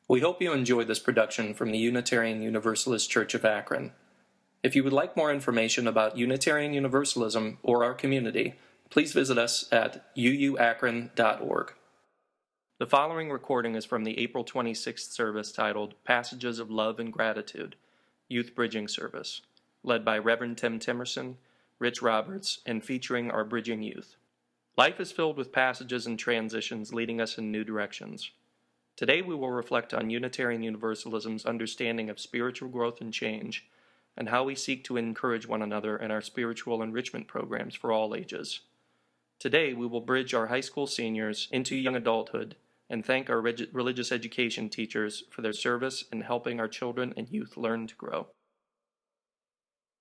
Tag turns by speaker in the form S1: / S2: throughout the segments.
S1: We hope you enjoyed this production from the Unitarian Universalist Church of Akron. If you would like more information about Unitarian Universalism or our community, please visit us at uuakron.org. The following recording is from the April 26th service titled Passages of Love and Gratitude, Youth Bridging Service, led by Reverend Tim Temerson, Rich Roberts, and featuring our bridging youth. Life is filled with passages and transitions leading us in new directions. Today we will reflect on Unitarian Universalism's understanding of spiritual growth and change, and how we seek to encourage one another in our spiritual enrichment programs for all ages. Today we will bridge our high school seniors into young adulthood and thank our religious education teachers for their service in helping our children and youth learn to grow.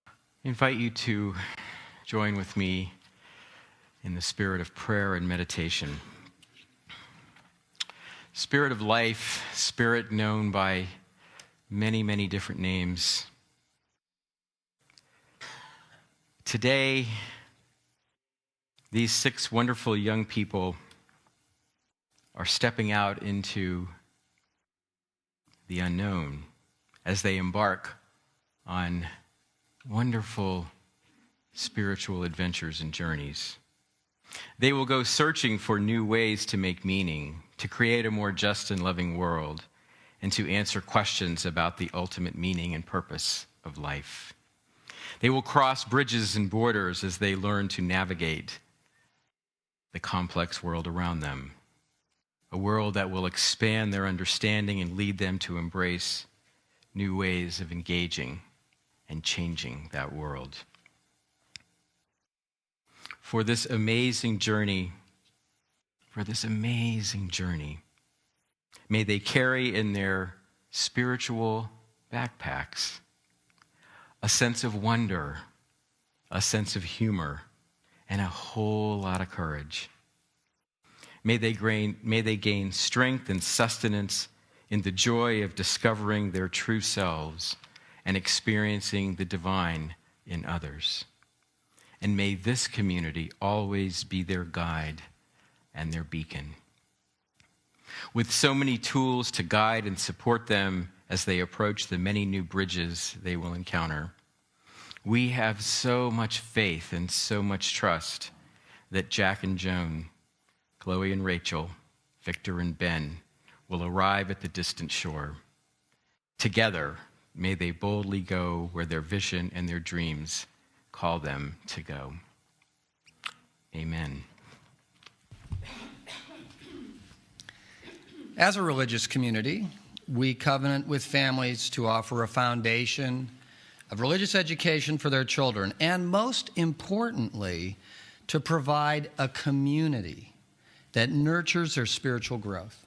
S2: I invite you to join with me in the spirit of prayer and meditation. Spirit of life, spirit known by many, many different names. Today, these 6 wonderful young people are stepping out into the unknown as they embark on wonderful spiritual adventures and journeys. They will go searching for new ways to make meaning, to create a more just and loving world, and to answer questions about the ultimate meaning and purpose of life. They will cross bridges and borders as they learn to navigate the complex world around them, a world that will expand their understanding and lead them to embrace new ways of engaging and changing that world. For this amazing journey, may they carry in their spiritual backpacks a sense of wonder, a sense of humor, and a whole lot of courage. May they gain strength and sustenance in the joy of discovering their true selves and experiencing the divine in others. And may this community always be their guide and their beacon. With so many tools to guide and support them as they approach the many new bridges they will encounter, we have so much faith and so much trust that Jack and Joan, Chloe and Rachel, Victor and Ben will arrive at the distant shore. Together, may they boldly go where their vision and their dreams call them to go. Amen.
S3: As a religious community, we covenant with families to offer a foundation of religious education for their children, and most importantly, to provide a community that nurtures their spiritual growth.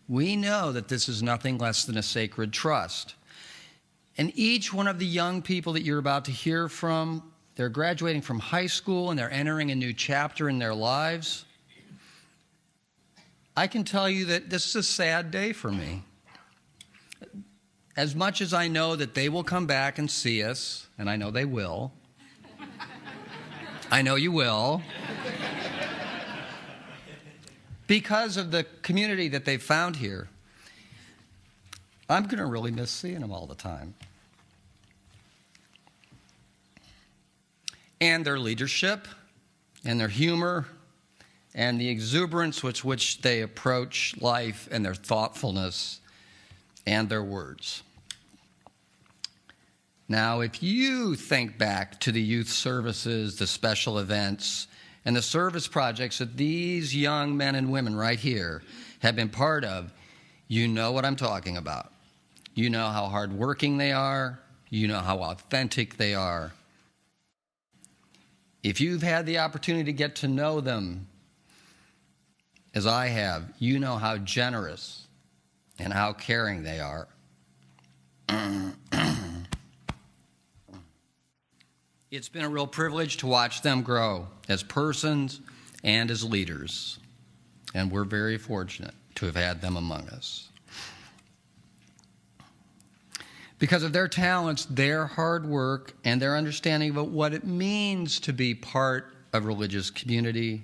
S3: We know that this is nothing less than a sacred trust. And each one of the young people that you're about to hear from, they're graduating from high school and they're entering a new chapter in their lives. I can tell you that this is a sad day for me. As much as I know that they will come back and see us, and I know they will. I know you will. Because of the community that they've found here, I'm going to really miss seeing them all the time. And their leadership, and their humor, and the exuberance with which they approach life, and their thoughtfulness, and their words. Now, if you think back to the youth services, the special events, and the service projects that these young men and women right here have been part of, you know what I'm talking about. You know how hardworking they are. You know how authentic they are. If you've had the opportunity to get to know them, as I have, you know how generous and how caring they are. It's been a real privilege to watch them grow as persons and as leaders, and we're very fortunate to have had them among us. Because of their talents, their hard work, and their understanding of what it means to be part of religious community,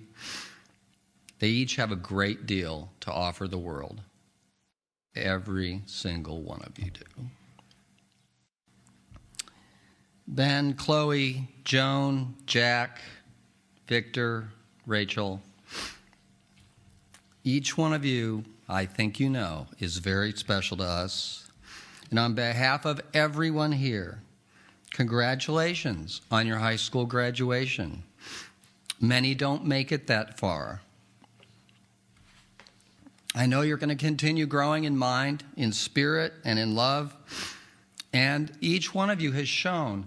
S3: they each have a great deal to offer the world. Every single one of you do. Ben, Chloe, Joan, Jack, Victor, Rachel, each one of you, I think you know, is very special to us. And on behalf of everyone here, congratulations on your high school graduation. Many don't make it that far. I know you're going to continue growing in mind, in spirit, and in love. And each one of you has shown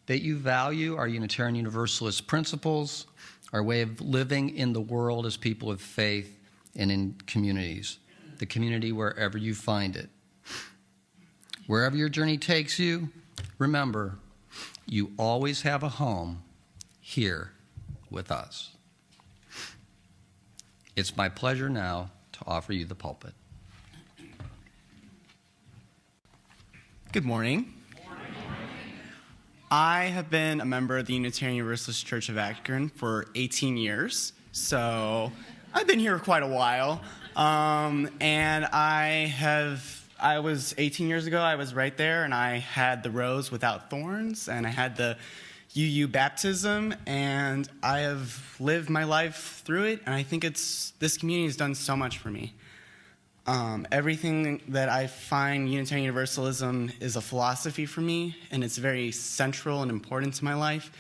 S3: that you value our Unitarian Universalist principles, our way of living in the world as people of faith and in communities, the community wherever you find it. Wherever your journey takes you, remember, you always have a home here with us. It's my pleasure now to offer you the pulpit.
S4: Good morning. I have been a member of the Unitarian Universalist Church of Akron for 18 years, so I've been here quite a while. And I was 18 years ago, I was right there, and I had the rose without thorns, and I had the UU baptism, and I have lived my life through it, and I think this community has done so much for me. Everything that I find Unitarian Universalism is a philosophy for me, and it's very central and important to my life.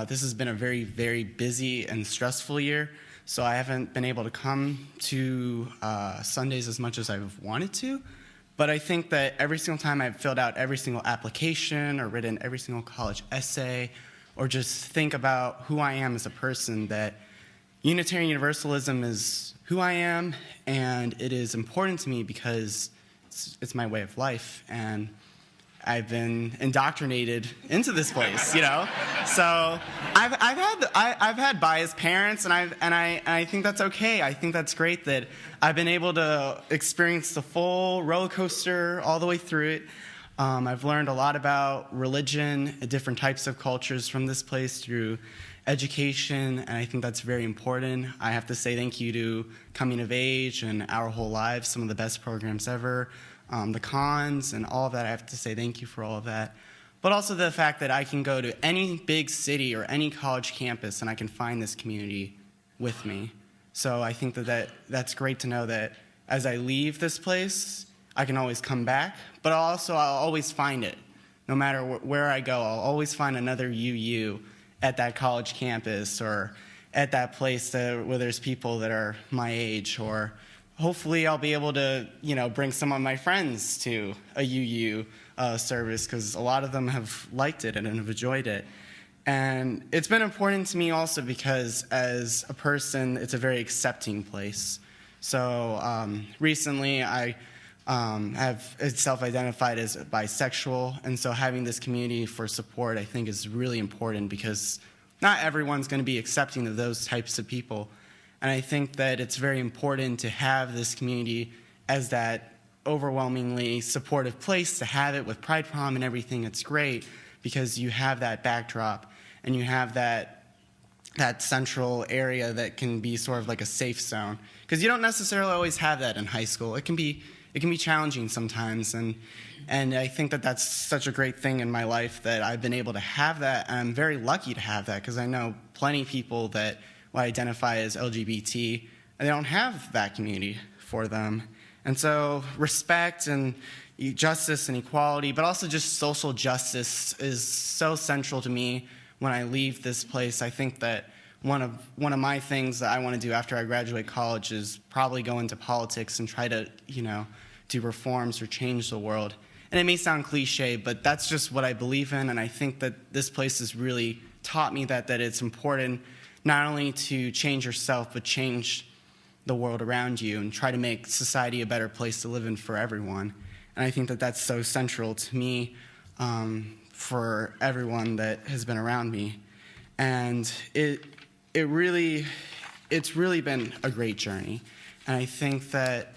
S4: This has been a very, very busy and stressful year, so I haven't been able to come to Sundays as much as I've wanted to. But I think that every single time I've filled out every single application or written every single college essay or just think about who I am as a person, that Unitarian Universalism is who I am, and it is important to me because it's my way of life, and I've been indoctrinated into this place, you know. So I've had biased parents, and I think that's okay. I think that's great that I've been able to experience the full roller coaster all the way through it. I've learned a lot about religion, different types of cultures from this place through education, and I think that's very important. I have to say thank you to Coming of Age and Our Whole Lives, some of the best programs ever. The cons and all of that, I have to say thank you for all of that. But also the fact that I can go to any big city or any college campus and I can find this community with me. So I think that's great to know that as I leave this place, I can always come back, but I'll always find it. No matter where I go, I'll always find another UU at that college campus or at that place where there's people that are my age, or hopefully I'll be able to, bring some of my friends to a UU service, because a lot of them have liked it and have enjoyed it. And it's been important to me also because as a person, it's a very accepting place. So recently I have self-identified as bisexual, and so having this community for support I think is really important because not everyone's going to be accepting of those types of people. And I think that it's very important to have this community as that overwhelmingly supportive place, to have it with Pride Prom and everything. It's great because you have that backdrop and you have that central area that can be sort of like a safe zone. Because you don't necessarily always have that in high school. It can be challenging sometimes, and I think that that's such a great thing in my life that I've been able to have that. And I'm very lucky to have that because I know plenty of people that identify as LGBT, and they don't have that community for them. And so respect and justice and equality, but also just social justice is so central to me when I leave this place. I think that one of my things that I want to do after I graduate college is probably go into politics and try to, do reforms or change the world. And it may sound cliche, but that's just what I believe in, and I think that this place has really taught me that it's important not only to change yourself, but change the world around you and try to make society a better place to live in for everyone. And I think that that's so central to me for everyone that has been around me. And it's really been a great journey. And I think that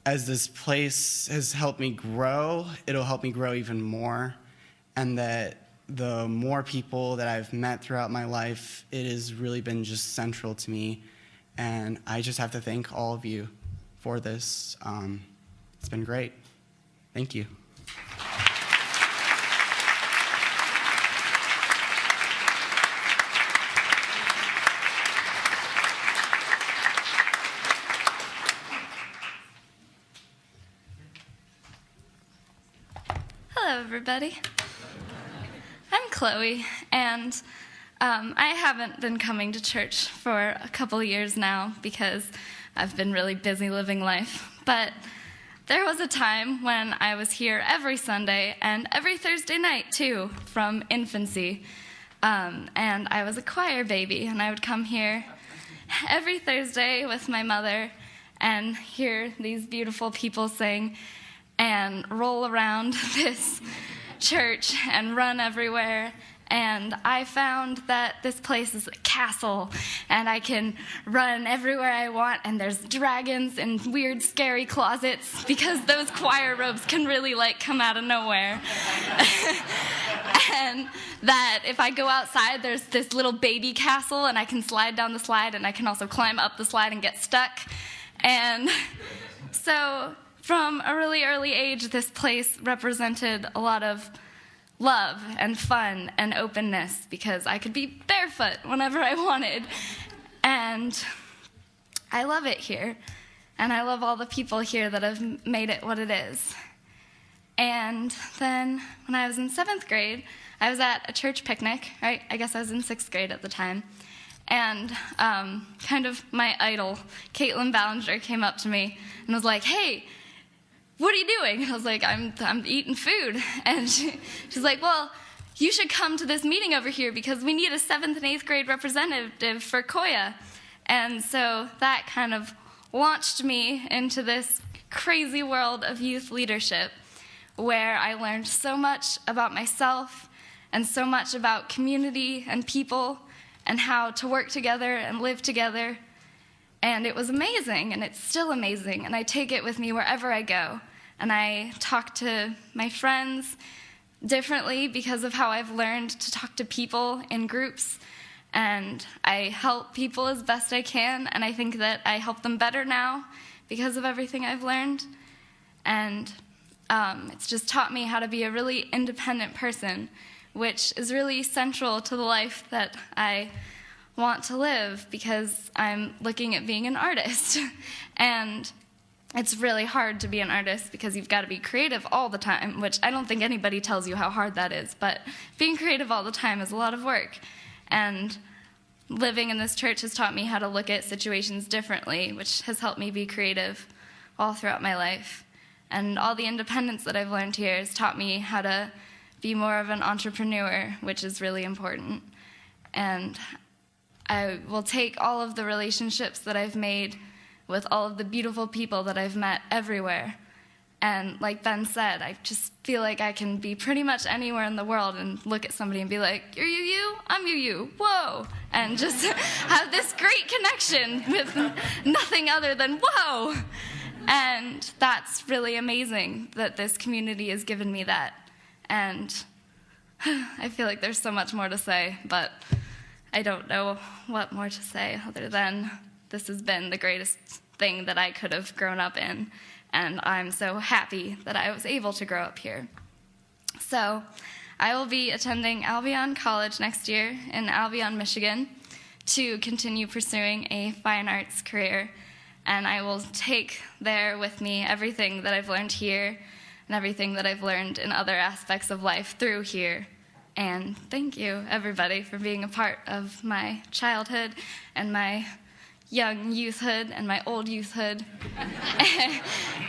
S4: as this place has helped me grow, it'll help me grow even more. And that the more people that I've met throughout my life, it has really been just central to me. And I just have to thank all of you for this. It's been great. Thank you.
S5: Hello, everybody. I'm Chloe, and I haven't been coming to church for a couple years now because I've been really busy living life. But there was a time when I was here every Sunday and every Thursday night, too, from infancy. And I was a choir baby, and I would come here every Thursday with my mother and hear these beautiful people sing and roll around this church and run everywhere. And I found that this place is a castle, and I can run everywhere I want, and there's dragons and weird, scary closets, because those choir robes can really, come out of nowhere. And that if I go outside, there's this little baby castle, and I can slide down the slide, and I can also climb up the slide and get stuck. And so from a really early age, this place represented a lot of love and fun and openness, because I could be barefoot whenever I wanted. And I love it here. And I love all the people here that have made it what it is. And then when I was in 7th grade, I was at a church picnic, right? I guess I was in 6th grade at the time. And kind of my idol, Caitlin Ballinger, came up to me and was like, "Hey, what are you doing?" And I was like, I'm eating food. And she's like, "Well, you should come to this meeting over here because we need a 7th and 8th grade representative for Koya." And so that kind of launched me into this crazy world of youth leadership, where I learned so much about myself and so much about community and people and how to work together and live together. And it was amazing, and it's still amazing, and I take it with me wherever I go. And I talk to my friends differently because of how I've learned to talk to people in groups, and I help people as best I can, and I think that I help them better now because of everything I've learned. And it's just taught me how to be a really independent person, which is really central to the life that I want to live, because I'm looking at being an artist. And it's really hard to be an artist because you've got to be creative all the time, which I don't think anybody tells you how hard that is, but being creative all the time is a lot of work. And living in this church has taught me how to look at situations differently, which has helped me be creative all throughout my life. And all the independence that I've learned here has taught me how to be more of an entrepreneur, which is really important. And I will take all of the relationships that I've made with all of the beautiful people that I've met everywhere. And like Ben said, I just feel like I can be pretty much anywhere in the world and look at somebody and be like, "You're you, I'm you, whoa." And just have this great connection with nothing other than whoa. And that's really amazing that this community has given me that. And I feel like there's so much more to say, but I don't know what more to say other than this has been the greatest thing that I could have grown up in, and I'm so happy that I was able to grow up here. So I will be attending Albion College next year in Albion, Michigan, to continue pursuing a fine arts career, and I will take there with me everything that I've learned here and everything that I've learned in other aspects of life through here. And thank you, everybody, for being a part of my childhood and my young youthhood and my old youthhood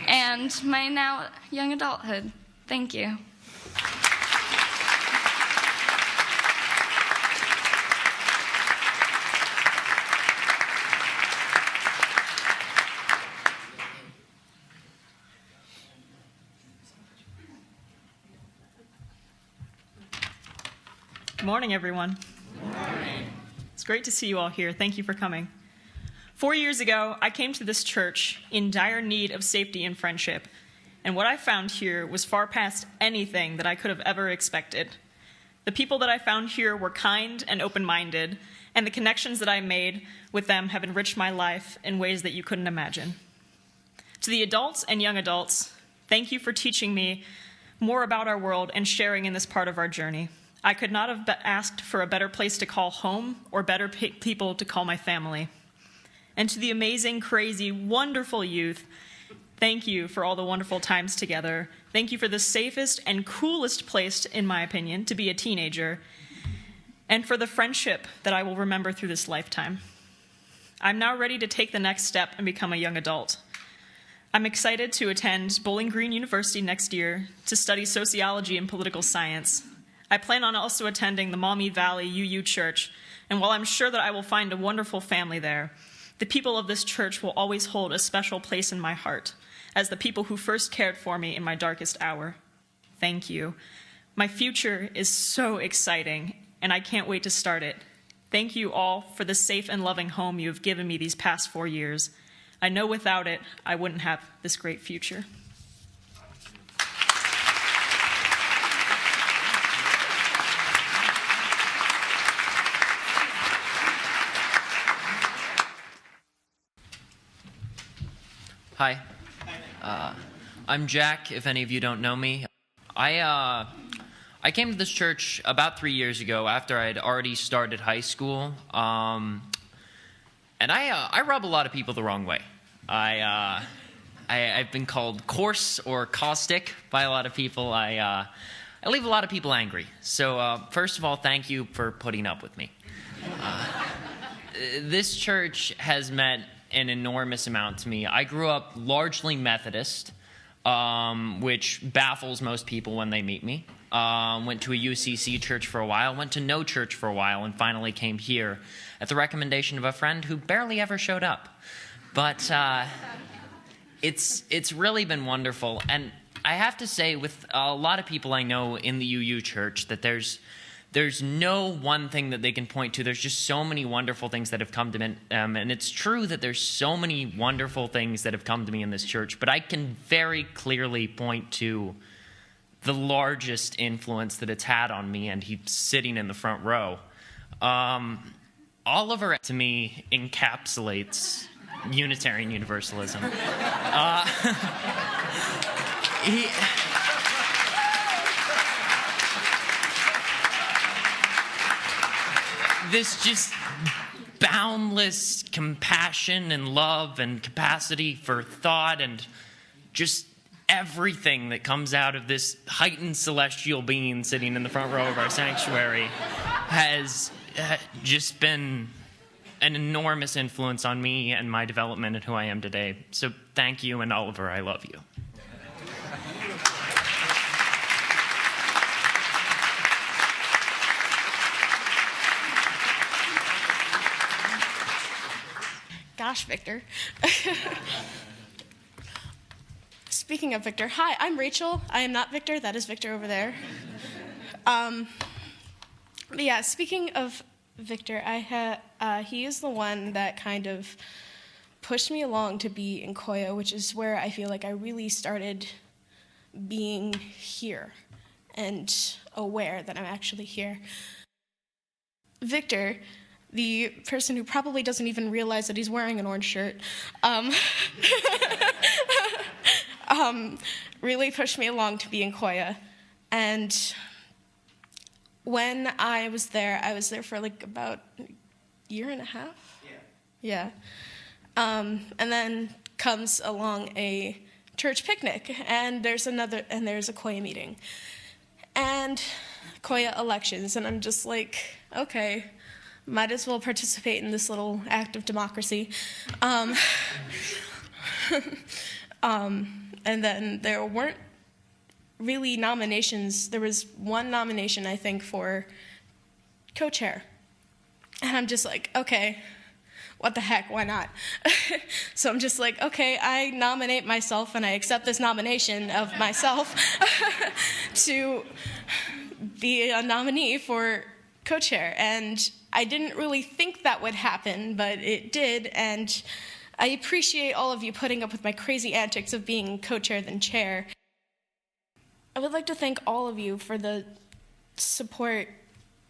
S5: and my now young adulthood. Thank you.
S6: Good morning, everyone. Good morning. It's great to see you all here. Thank you for coming. 4 years ago, I came to this church in dire need of safety and friendship, and what I found here was far past anything that I could have ever expected. The people that I found here were kind and open-minded, and the connections that I made with them have enriched my life in ways that you couldn't imagine. To the adults and young adults, Thank you for teaching me more about our world and sharing in this part of our journey. I could not have asked for a better place to call home or better people to call my family. And to the amazing, crazy, wonderful youth, thank you for all the wonderful times together. Thank you for the safest and coolest place, in my opinion, to be a teenager, and for the friendship that I will remember through this lifetime. I'm now ready to take the next step and become a young adult. I'm excited to attend Bowling Green University next year to study sociology and political science. I plan on also attending the Maumee Valley UU Church, and while I'm sure that I will find a wonderful family there, the people of this church will always hold a special place in my heart as the people who first cared for me in my darkest hour. Thank you. My future is so exciting, and I can't wait to start it. Thank you all for the safe and loving home you have given me these past 4 years. I know without it, I wouldn't have this great future.
S7: Hi, I'm Jack, if any of you don't know me. I came to this church about 3 years ago after I had already started high school, and I rub a lot of people the wrong way. I've been called coarse or caustic by a lot of people. I leave a lot of people angry. So first of all, thank you for putting up with me. This church has meant an enormous amount to me. I grew up largely Methodist, which baffles most people when they meet me. Went to a UCC church for a while, went to no church for a while, and finally came here at the recommendation of a friend who barely ever showed up. But it's really been wonderful. And I have to say, with a lot of people I know in the UU church, that there's no one thing that they can point to. There's just so many wonderful things that have come to me. And it's true that there's so many wonderful things that have come to me in this church, but I can very clearly point to the largest influence that it's had on me, and he's sitting in the front row. Oliver, to me, encapsulates Unitarian Universalism. This just boundless compassion and love and capacity for thought and just everything that comes out of this heightened celestial being sitting in the front row of our sanctuary has just been an enormous influence on me and my development and who I am today. So thank you, and Oliver, I love you.
S8: Gosh, Victor. Speaking of Victor, hi, I'm Rachel. I am not Victor. That is Victor over there. But yeah, speaking of Victor, he is the one that kind of pushed me along to be in Koya, which is where I feel like I really started being here and aware that I'm actually here. Victor, the person who probably doesn't even realize that he's wearing an orange shirt, really pushed me along to be in Koya. And when I was there for like about a year and a half. Yeah. And then comes along a church picnic, and there's a Koya meeting, and Koya elections, and I'm just like, okay, might as well participate in this little act of democracy. And then there weren't really nominations. There was one nomination, I think, for co-chair. And I'm just like, okay, what the heck, why not? So I'm just like, okay, I nominate myself, and I accept this nomination of myself to be a nominee for co-chair. And I didn't really think that would happen, but it did, and I appreciate all of you putting up with my crazy antics of being co-chair than chair. I would like to thank all of you for the support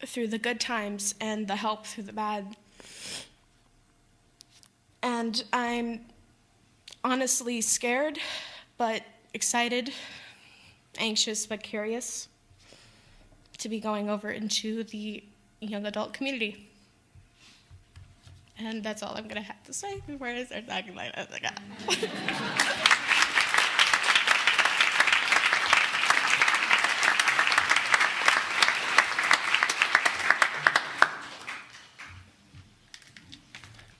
S8: through the good times and the help through the bad. And I'm honestly scared, but excited, anxious, but curious to be going over into the young adult community. And that's all I'm going to have to say before I start talking like that.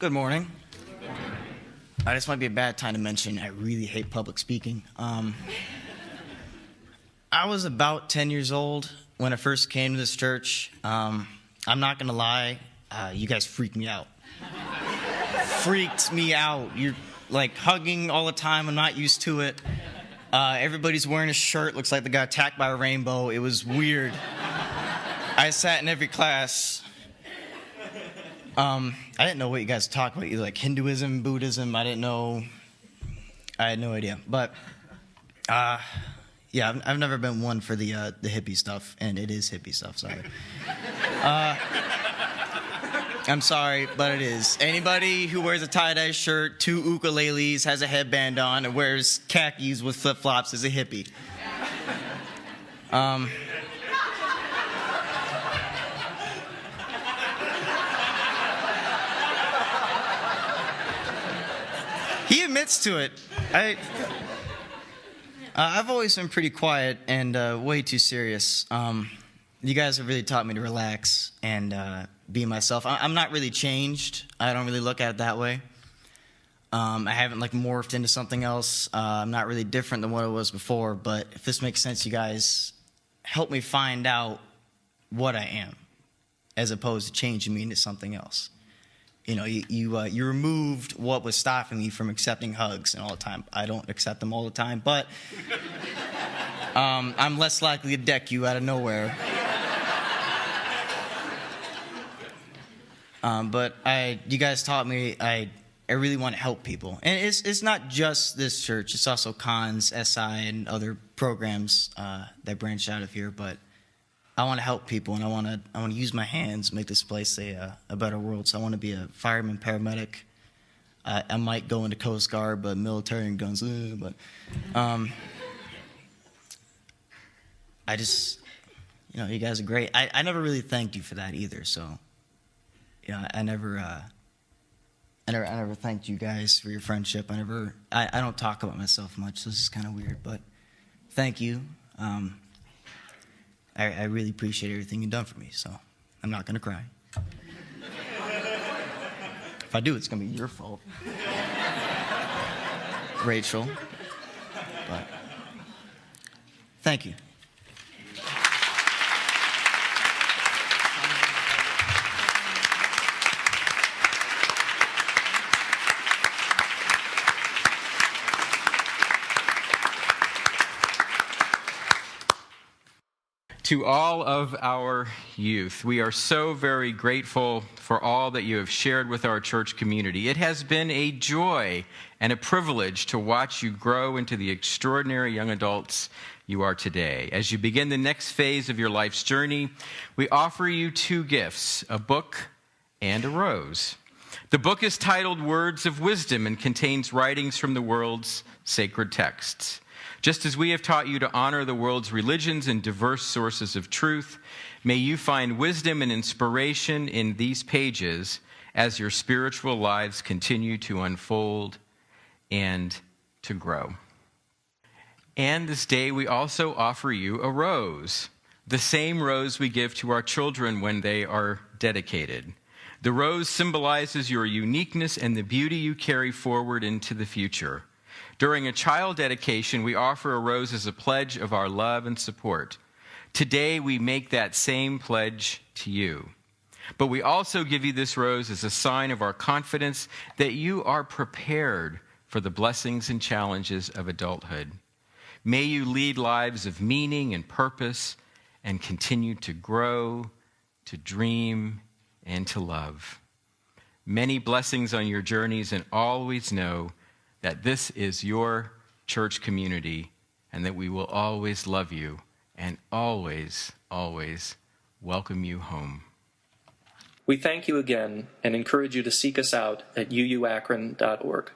S9: Good morning. This might be a bad time to mention I really hate public speaking. I was about 10 years old when I first came to this church. I'm not going to lie, you guys freaked me out. Freaked me out. You're like hugging all the time. I'm not used to it. Everybody's wearing a shirt. Looks like they got attacked by a rainbow. It was weird. I sat in every class. I didn't know what you guys talk about, either like Hinduism, Buddhism. I didn't know. I had no idea. But yeah, I've never been one for the hippie stuff, and it is hippie stuff. Sorry. I'm sorry, but it is. Anybody who wears a tie-dye shirt, 2 ukuleles, has a headband on, and wears khakis with flip-flops is a hippie. He admits to it. I've always been pretty quiet and way too serious. You guys have really taught me to relax and be myself. I'm not really changed. I don't really look at it that way. I haven't like morphed into something else. I'm not really different than what I was before. But if this makes sense, you guys help me find out what I am, as opposed to changing me into something else. You know, you removed what was stopping me from accepting hugs and all the time. I don't accept them all the time, but I'm less likely to deck you out of nowhere. But you guys taught me I really want to help people, and it's not just this church. It's also Cons, SI, and other programs that branch out of here. But I want to help people, and I want to use my hands, make this place a better world. So I want to be a fireman, paramedic. I might go into Coast Guard, but military and guns. But I just, you guys are great. I never really thanked you for that either. So, I never thanked you guys for your friendship. I don't talk about myself much. So this is kind of weird, but thank you. I really appreciate everything you've done for me, so I'm not going to cry. If I do, it's going to be your fault, Rachel. But thank you.
S2: To all of our youth, we are so very grateful for all that you have shared with our church community. It has been a joy and a privilege to watch you grow into the extraordinary young adults you are today. As you begin the next phase of your life's journey, we offer you 2 gifts, a book and a rose. The book is titled Words of Wisdom and contains writings from the world's sacred texts. Just as we have taught you to honor the world's religions and diverse sources of truth, may you find wisdom and inspiration in these pages as your spiritual lives continue to unfold and to grow. And this day we also offer you a rose, the same rose we give to our children when they are dedicated. The rose symbolizes your uniqueness and the beauty you carry forward into the future. During a child dedication, we offer a rose as a pledge of our love and support. Today, we make that same pledge to you. But we also give you this rose as a sign of our confidence that you are prepared for the blessings and challenges of adulthood. May you lead lives of meaning and purpose and continue to grow, to dream, and to love. Many blessings on your journeys, and always know that this is your church community and that we will always love you and always, always welcome you home.
S1: We thank you again and encourage you to seek us out at uuakron.org.